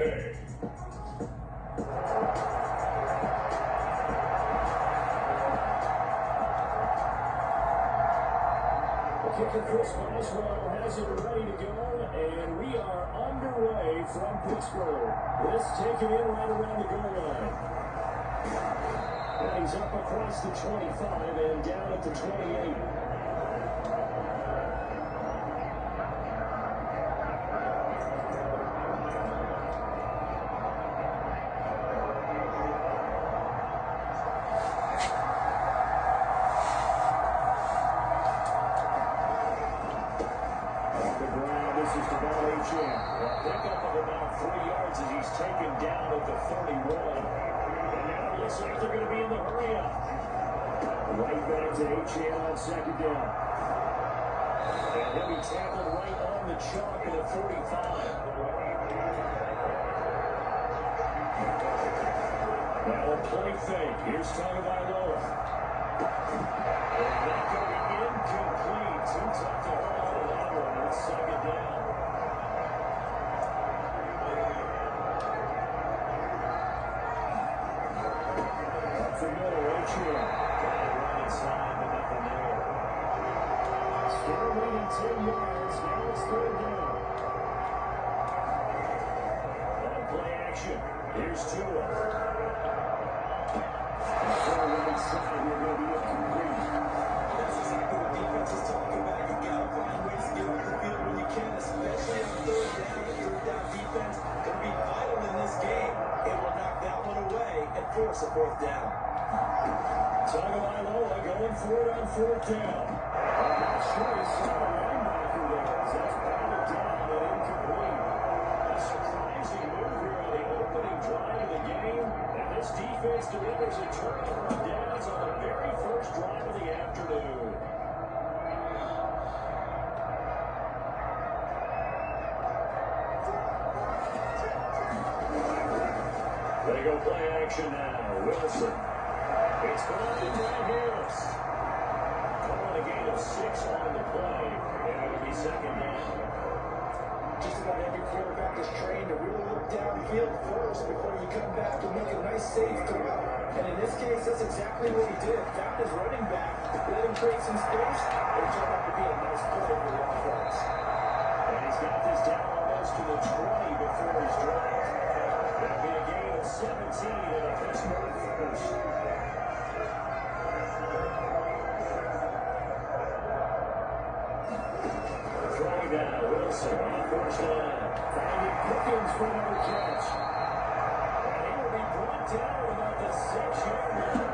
Bay. Kicker Chris Boswell has it ready to go, and we are underway from Pittsburgh. This taken in right around the goal line. And he's up across the 25 and down at the 28. Pickup of about 3 yards as he's taken down at the 31. And now it looks like they're going to be in the hurry-up. Right back to H.A. on second down. And he'll be tackled right on the chalk at the 45. Now a play fake. Here's Tagovailoa. And that going to be incomplete. Too tough to hold on to that one. It's second down. Still waiting 10 yards. Now it's third down. On play action. Here's Tua. Before we inside, we're going to be incomplete. That's exactly what defense is talking about. You've got to find ways to get off the field when you can, especially on third down. The third down defense going to be vital in this game. It will knock that one away and force a fourth down. Tagovailoa going for it on fourth down. I'm not sure he saw a linebacker there. That's batted down and incomplete. A surprising move here on the opening drive of the game. And this defense delivers a turnover on downs on the very first drive of the afternoon. They go play action now. Wilson. It's blind right Harris. Calling a gain of 6 on the play, and it'll be second down. Just about every quarterback is trained to really look downfield first before you come back and make a nice safe throw. And in this case, that's exactly what he did. Found his running back, let him create some space, and it turned out to be a nice play for the offense. And he's got this down almost to the 20 before he's dropped. That'll be a gain of 17 and a Pittsburgh first. Now Wilson on first down, finding Pickens for another catch. And he will be brought down at about the 6-yard line.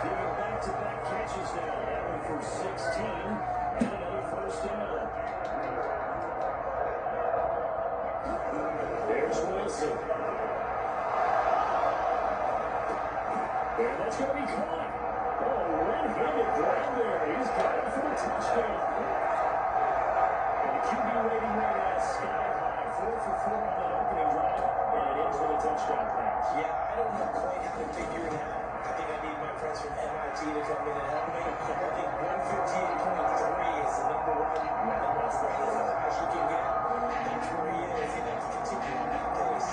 Giving back-to-back catches now, that one for 16, and another first down. There's Wilson. And that's going to be caught. Oh, red-handed grab there. He's got it for a touchdown. QB rating right now sky high, 4 for 4 on that opening drive, and it ends with a touchdown pass. Yeah, I don't know quite how to figure it out. I think I need my friends from MIT to come in and help me. I think 158.3 is the number one, and that's the highest you can get. That's where he is. He needs to continue on that pace.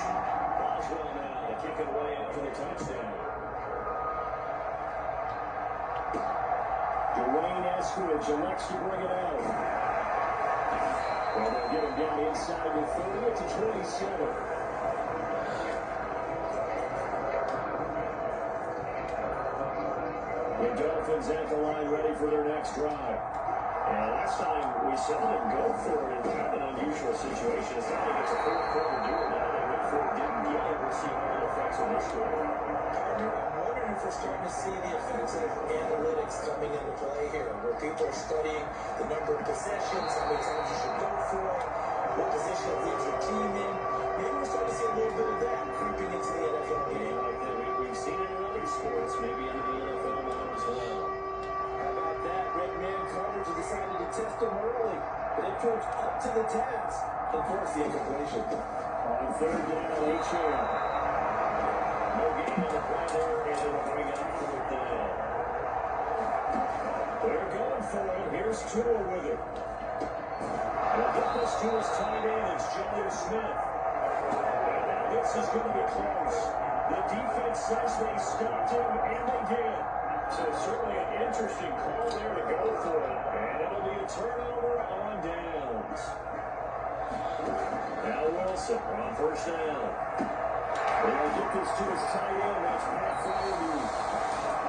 Boswell now to kick it away after the touchdown. Dwayne Eskridge elects to bring it out. Well, they'll get him down inside the 30 to 27. The Dolphins at the line ready for their next drive. And last time we saw them go for it in kind of an unusual situation. It's not like it's a fourth quarter deal now. They went for it, didn't get it. We'll see how it affects on this one. I'm wondering if we're starting to see the offensive analytics coming into play here, where people are studying the number of possessions, how many times you should go for it, what position of leads your team in. Maybe we're starting to see a little bit of that creeping into the NFL game. Like that. We've seen it in other sports, maybe into the NFL now as well. How about that? Red man coverage decided to test him early, but it proved up to the task and forced the incompletion. On third down, H.A. No gain on the play there, and it'll bring up fourth down. They're going for it. Here's Tua with it. They'll get this to his tight end. It's Jonnu Smith. And now this is going to be close. The defense says they stopped him, and they did. So certainly an interesting call there to go for it. And it'll be a turnover on downs. Now Wilson on first down. They'll get this to his tight end. That's Pat Fryermuth.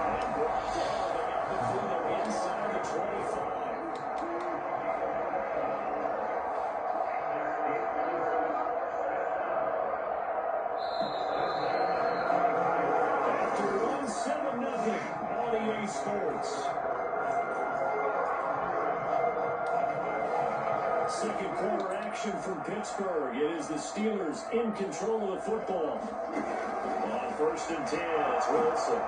And brought down. They got the field inside the 25. After 1-7-0 on EA Sports. Second quarter action from Pittsburgh. It is the Steelers in control of the football. On first and 10, it's Wilson.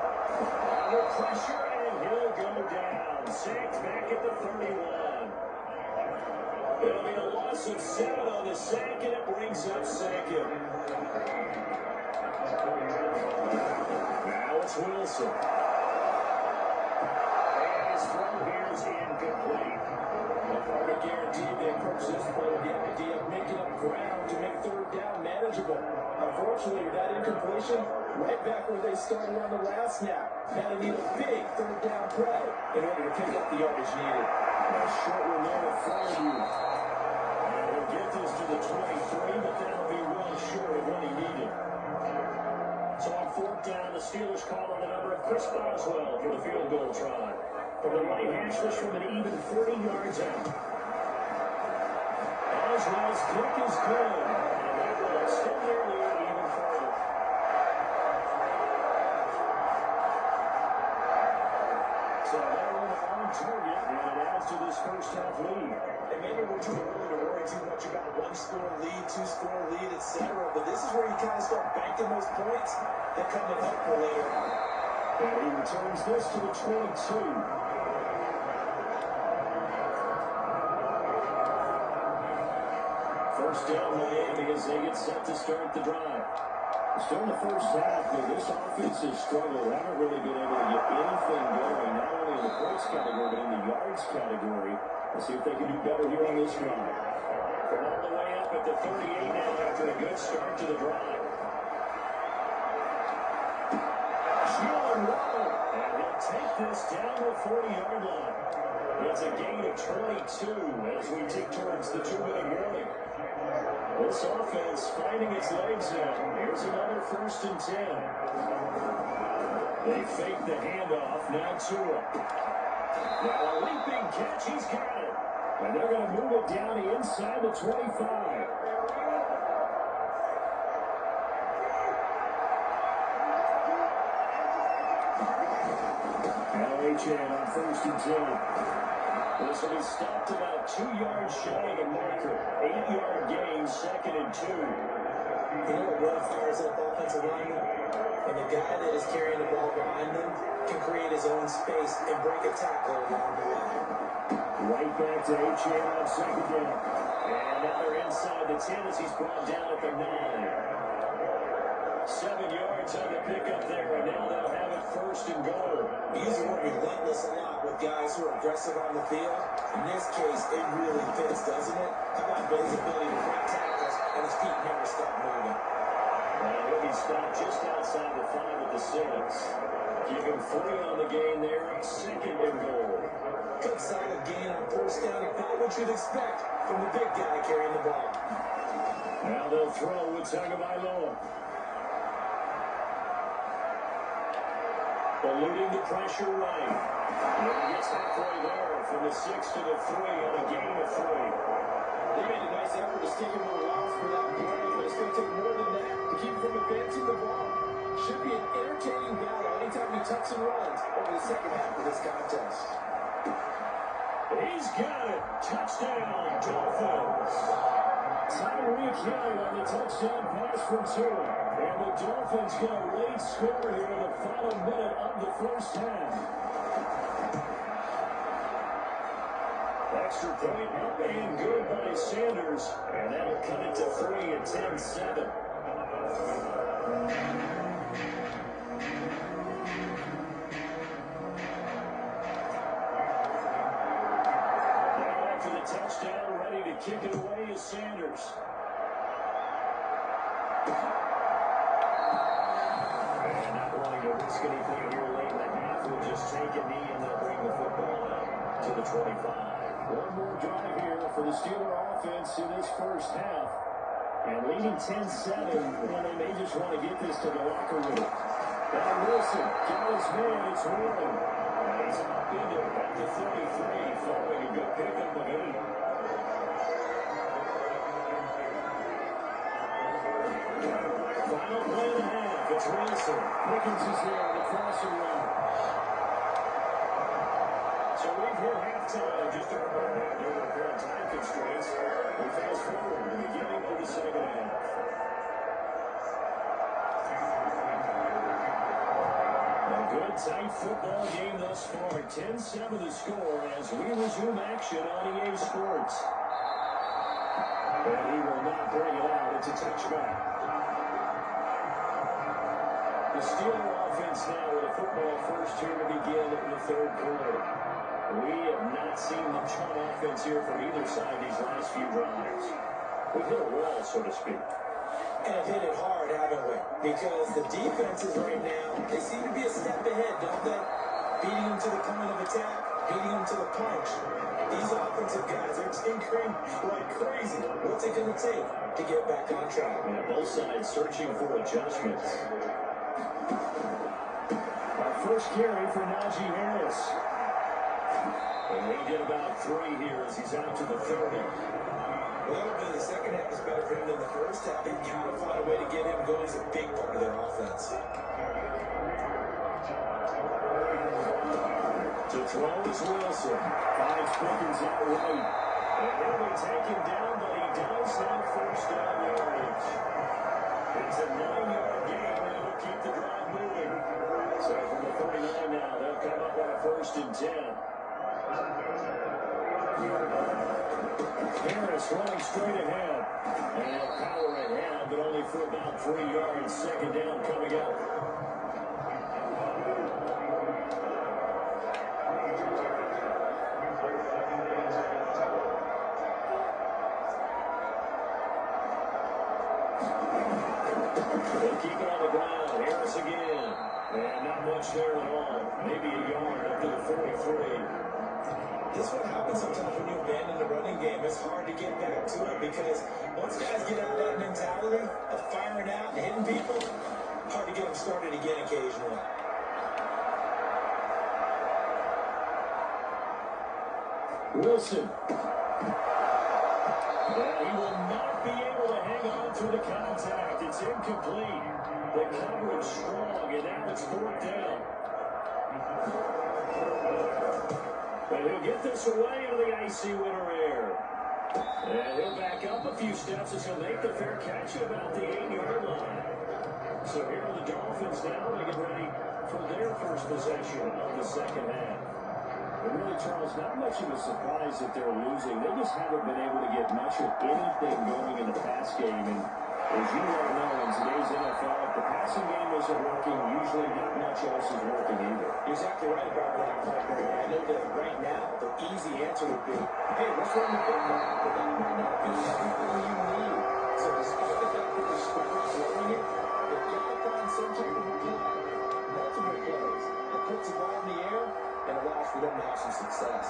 Under pressure, and he'll go down. Sacked back at the 31. It'll be a loss of 7 on the sack, and it brings up second. Now it's Wilson. And his throw here is incomplete. I guarantee they approach this play with the idea of making up ground to make third down manageable. Unfortunately, that incompletion, right back where they started on the last snap. Now they need a big third down play in order to pick up the yardage needed. A short one there with Fryermuth. And he'll get this to the 23, but that'll be well short of what he needed. So on fourth down, the Steelers call on the number of Chris Boswell for the field goal try. From the right hash, this from an even 40 yards out. Boswell's kick is good. And that will extend their lead even further. So they're on target, and it adds to this first half lead. And maybe we're too early to worry too much about one-score lead, two-score lead, etc. But this is where you kind of start banking those points that come in helpful later on. And he returns this to the 22. First down Miami as they get set to start the drive. Still in the first half, but this offense has struggled. Haven't really been able to get anything going, not only in the points category, but in the yards category. Let's see if they can do better here on this drive. From all the way up at the 38 now after a good start to the drive. Jalen Waddle, and he'll take this down the 40-yard line. It's a gain of 22 as we take towards the 2-minute warning. This offense finding its legs now. Here's another first and 10. They fake the handoff. Now Tua. Now a leaping catch. He's got it. And they're going to move it down inside the 25. Now Achane on first and 10. This will be stopped about 2 yards shy of the marker. 8-yard gain, second and 2. You know what really fires up offensive linemen? When the guy that is carrying the ball behind them can create his own space and break a tackle along the line. Right back to Achane on second down. And now they're inside the 10 as he's brought down at the 9. 7 yards on the pickup there, and now they'll have it first and goal. We use the word relentless a lot with guys who are aggressive on the field. In this case, it really fits, doesn't it? How about Billy's ability to break tackles and his feet never stop moving? He'll be stopped just outside the 5 at the 6. Give him 3 on the gain there, second and goal. Good solid gain on first down, about what you'd expect from the big guy carrying the ball. Now they'll throw with Tagovailoa. Eluding the pressure right. And he gets halfway there from the 6 to the 3 on a gain of 3. They made a nice effort to stick him with a loss for that play, but it's going to take more than that to keep him from advancing the ball. Should be an entertaining battle anytime he tucks and runs over the second half of this contest. He's got it. Touchdown, Dolphins. Tyreek Hill on the touchdown pass from Tua. And the Dolphins get a late score here in the final minute of the first half. Extra point up and good by Sanders. And that'll cut it to 3 at 10-7. Now after the touchdown, ready to kick it away is Sanders. to risk anything here late in the half. We'll just take a knee and they'll bring the football out to the 25. One more drive here for the Steeler offense in this first half. And leading 10-7, well, they may just want to get this to the locker room. Now Wilson, got his man, it's Warren. He's up into at the 33, following a good pickup of 8. Final play and a half, it's Wilson. Pickens is there, the crossing route. So we've hit halftime, just a reminder due to a pair of time constraints. We fast forward to the beginning of the second half. A good tight football game thus far. 10-7 the score as we resume action on EA Sports. And he will not bring it out. It's a touchback. The Steeler offense now with a football first here to begin in the third quarter. We have not seen much on offense here from either side these last few drives. We hit a wall, so to speak. And hit it hard, haven't we? Because the defenses right now, they seem to be a step ahead, don't they? Beating them to the point of attack, beating them to the punch. These offensive guys are tinkering like crazy. What's it going to take to get back on track? And both sides searching for adjustments. Our first carry for Najee Harris. And he did about 3 here as he's out to the 30. Well, the second half is better for him than the first half. They've got to find a way to get him going. He's a big part of their offense. To throw is Wilson. Finds Pickens out right. And he'll be taken down, but he does have first down yardage. It's a 9-yard gain, and it'll keep the drive moving. So from the 39 now, they'll come up on a 1st and 10. Harris running straight ahead. And power ahead, but only for about 3 yards. Second down coming up. They'll keep it on the ground. Harris again. And not much there at all. Maybe a yard up to the 43. This is what happens sometimes when you abandon the running game. It's hard to get back to it because once guys get out of that mentality of firing out and hitting people, hard to get them started again occasionally. Wilson. And he will not be able to hang on through the contact. It's incomplete. The coverage strong, and now it's 4th down. But he'll get this away into the icy winter air. And he'll back up a few steps as he'll make the fair catch at about the 8-yard line. So here are the Dolphins now. They get ready for their first possession of the second half. And really, Charles, not much of a surprise that they're losing. They just haven't been able to get much of anything going in the pass game. And as you well know, in today's NFL, if the passing game isn't working, usually not much else is working either. Exactly right about that point, Barry. I know that right now, the easy answer would be, hey, let's run the football. But that might not be everything you need. So despite the fact that they're struggling throwing it, they've got to find some type of a play. Multiple plays that puts the ball in the air and allows for them to have some success.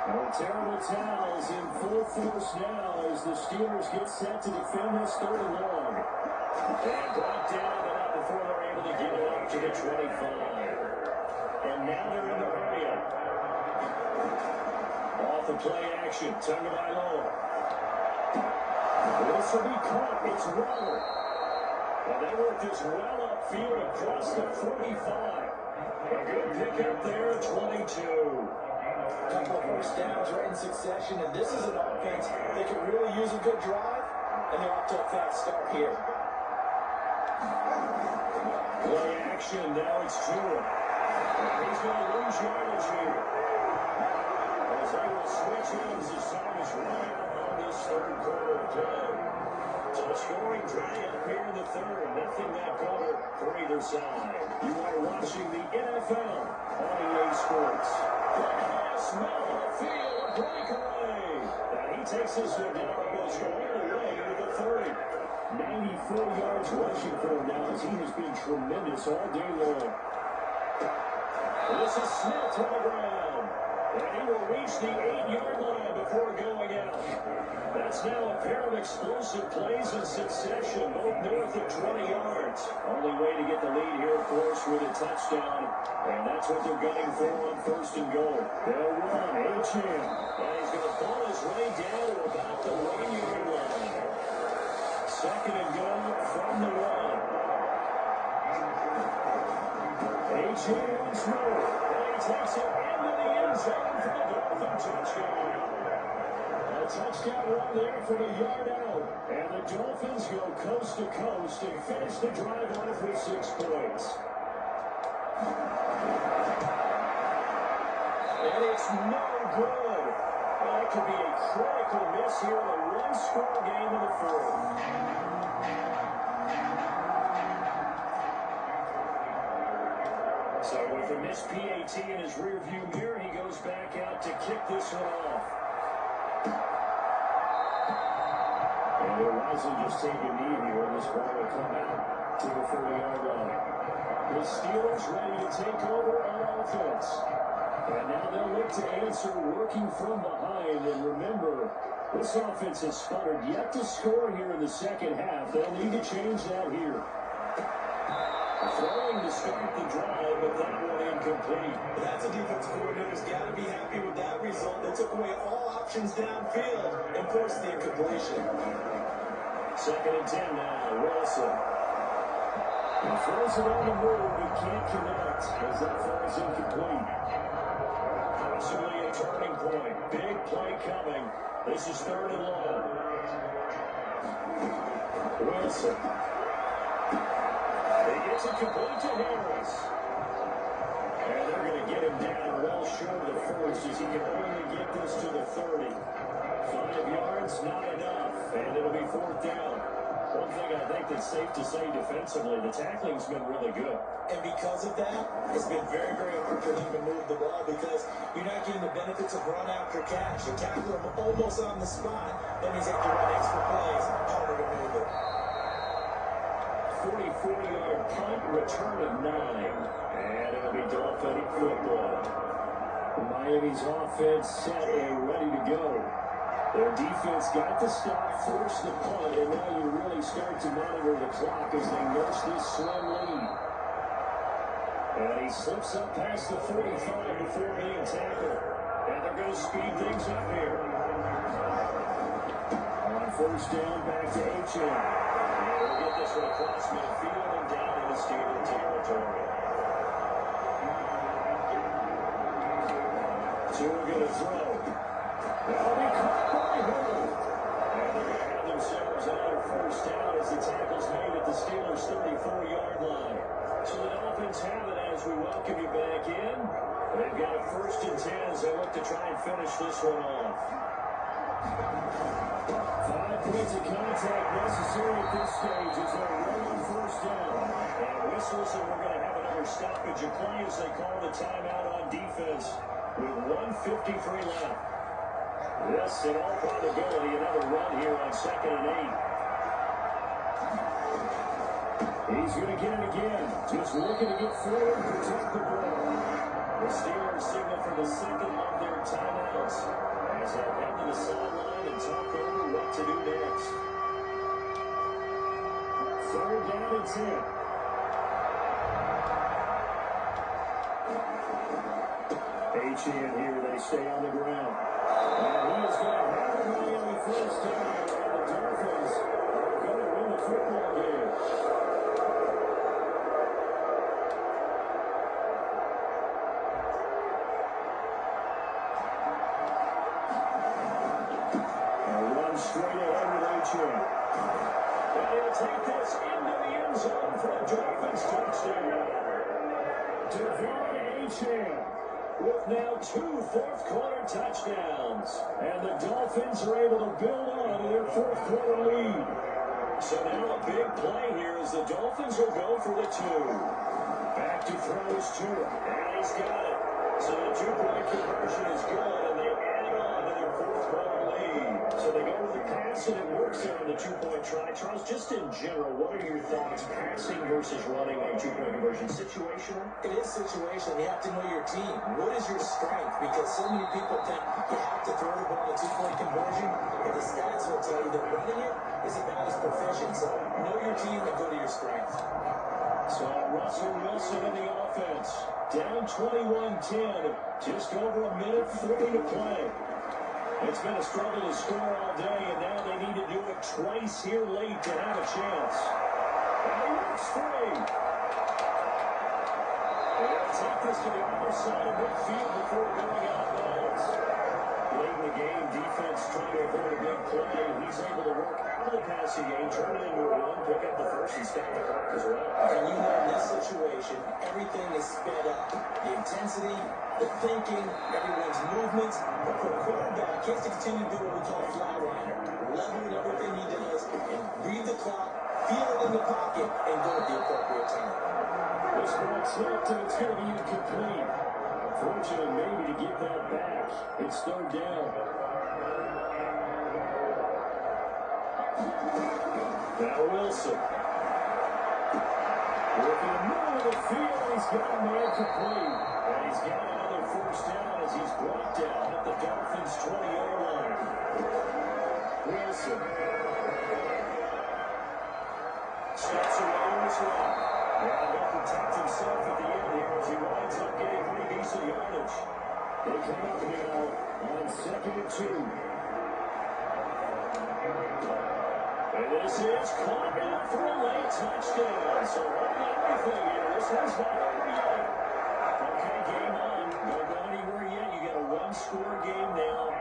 Well, terrible towels in full force now as the Steelers get set to defend this 3rd and long. And brought down, but not before they're able to get it up to the 25. And now they're in the area. Off the play action, turned by Lowe. This will be caught. It's Waller. And they work this well upfield across the 45. A good pickup there, 22. A couple of first downs right in succession, and this is an offense that can really use a good drive, and they're off to a fast start here. Play action, now it's Tua. And he's going to lose yardage here. As they will switch ends as time is running out on this 3rd quarter of play. So a scoring dry up here in the 3rd. Nothing that quarter for either side. You are watching the NFL on EA Sports. Smell the field, breakaway. And he takes this one down, goes all the way to the 30. 94 yards rushing for him now. His team has been tremendous all day long. This is Smith on the ground. And he will reach the 8-yard line before going out. That's now a pair of explosive plays in succession, both north of 20 yards. Only way to get the lead here, of course, with a touchdown. And that's what they're gunning for on first and goal. They'll run, H.M. And he's going to ball his way down to about the 1-yard line. Second and goal from the 1. H.M. once more. And he takes it into the end zone for the Dolphin touchdown. A touchdown run there from a yard out. And the Dolphins go coast to coast and finish the drive off with 6 points. And it's no good. Well, that could be a critical miss here in a one-score game in the fourth. So with a missed PAT in his rearview mirror, he goes back out to kick this one off. And it wasn't just taking a knee here. This ball will come out to the 40-yard line. The Steelers ready to take over on offense. And now they'll look to answer working from behind. And remember, this offense has sputtered yet to score here in the second half. They'll need to change that here. Throwing to start the drive, but that one incomplete. That's a defense coordinator's got to be happy with that result. They took away all options downfield and forced the incompletion. Second and 10 now, Wilson. He throws it on the move, but can't connect as that falls incomplete. Possibly a turning point. Big play coming. This is third and long. Wilson. He gets it complete to Harris. And they're going to get him down well short of the first as he can only get this to the 30. 5 yards, not enough. And it'll be fourth down. One thing I think that's safe to say defensively, the tackling's been really good. And because of that, it's been very, very hard for them to move the ball because you're not getting the benefits of run after catch. You tackle them almost on the spot. That means you have to run extra plays. Harder to move it. 44-yard punt, return of 9. And it'll be Dolphin football. Miami's offense set and ready to go. Their defense got the stop, forced the punt, and now you really start to monitor the clock as they nurse this slim lead. And he slips up past the 45 before being tackled. And they're going to speed things up here. On first down, back to H.M. We'll get this one across midfield and down into Steeler territory. So we're going to throw. That'll be caught by Hill. And they're going to have themselves another first down as the tackle's made at the Steelers' 34-yard line. So the Dolphins have it as we welcome you back in. They've got a first and 10 as they look to try and finish this one off. 5 points of contact necessary at this stage as they're rolling first down. And whistles, and we're going to have another stoppage of play as they call the timeout on defense with 1:53 left. This, in all probability, another run here on second and 8. He's going to get it again. Just looking to get forward and protect the ball. The Steelers signal for the second of their timeouts as they head to the sideline and talk over what to do next. Third down and 10. H.M. here, they stay on the ground. And he is going to have a Miami first down, and the Dolphins are going to win the football game. And run straight ahead with H.M. And he'll take this into the end zone for a Dolphins touchdown. Devon H.M. with now 2 fourth-quarter touchdowns. And the Dolphins are able to build on to their fourth-quarter lead. So now a big play here as the Dolphins will go for the 2. Back to throws to him. And he's got it. So the 2-point conversion is good, and they add on to their fourth-quarter lead. So they go with the pass, and it works on the two-point try. Charles, just in general, what are your thoughts, passing versus running on two-point conversion? Situational? It is situational. You have to know your team. What is your strength? Because so many people think you have to throw the ball in a two-point conversion, but the stats will tell you that running it is about as proficient. So know your team and go to your strength. So Russell Wilson in the offense. Down 21-10. Just over a minute 40 to play. It's been a struggle to score all day, and now they need to do it twice here late to have a chance. And he works free. They'll take this to the other side of midfield before going out of bounds. Late in the game, defense trying to avoid a big play. He's able to work out of the passing game, turn it into a run, pick up the first, and stop the clock as well. And you know in this situation, everything is sped up. The intensity, the thinking, everyone's movements. But for a quarterback, he has to continue to do what we call flatliner. Level in everything he does, and read the clock, feel it in the pocket, and go at the appropriate time. This ball tipped, and it's going to be incomplete. Fortunate maybe to get that back. It's third down. Now Wilson. Working the middle of the field, he's got a man complete. And he's got another first down as he's brought down at the Dolphins' 20-yard line. Wilson. Steps away to his right. And he'll protect himself at the end here as he winds up getting pretty decent yardage. They come up now on 2nd and 2. And this is caught out for a late touchdown. So holding everything here. This one's not over yet. Okay, game on. Don't go anywhere yet. You got a one-score game now.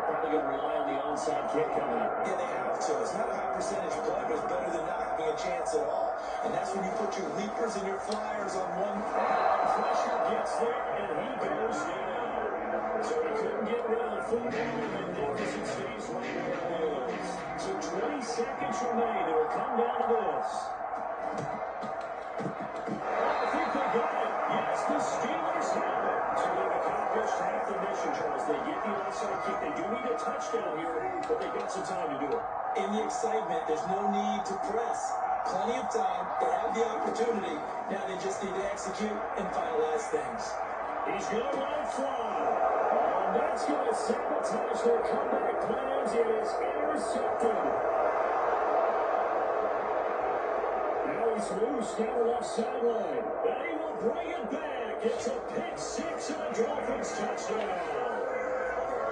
Probably going to rely on the onside kick coming up. Yeah, they have to. It's not a high percentage play, but it's better than not having a chance at all. And that's when you put your leapers and your flyers on one. Pressure gets there, and he goes down. So he couldn't get rid of the football, and the deficit stays right where it is. So 20 seconds remain. It will come down to this. I think they got it. Yes, the Steelers have it. So they've accomplished half the mission, Charles. They get the onside kick. They do need a touchdown here, but they've got some time to do it. In the excitement, there's no need to press. Plenty of time. They have the opportunity. Now they just need to execute and finalize things. He's going to let it fly. And that's going to sabotage their comeback plans. It is intercepted. Now he's loose down the left sideline. And he will bring it back. It's a pick six and a Dolphins touchdown.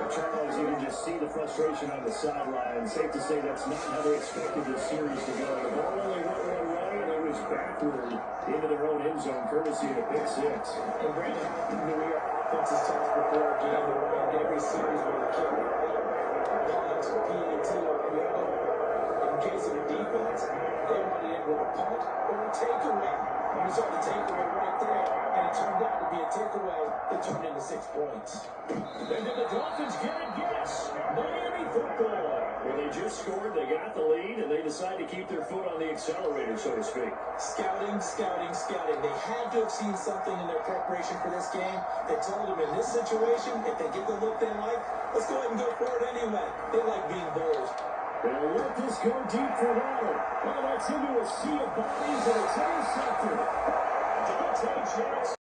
Charles, you can just see the frustration on the sideline. Safe to say that's not how they expected this series to go. The ball only went one way, and it was backward into their own end zone, courtesy of a pick six. And Brandon, New York offense has talked before a game to win every series with a kick. Punt, P-A-T, or PO. In case of the defense, they wanted it with a punt or a takeaway. You saw the takeaway right there, and it turned out to be a takeaway that turned into 6 points. And did the Dolphins get it? Yes. Miami football. Well, they just scored, they got the lead, and they decide to keep their foot on the accelerator, so to speak. Scouting, scouting, scouting. They had to have seen something in their preparation for this game. They told them in this situation, if they get the look they like, let's go ahead and go for it anyway. They like being bold. They'll let this go deep for Waddle. Well, that's into a sea of bodies, and it's intercepted. Dante Jackson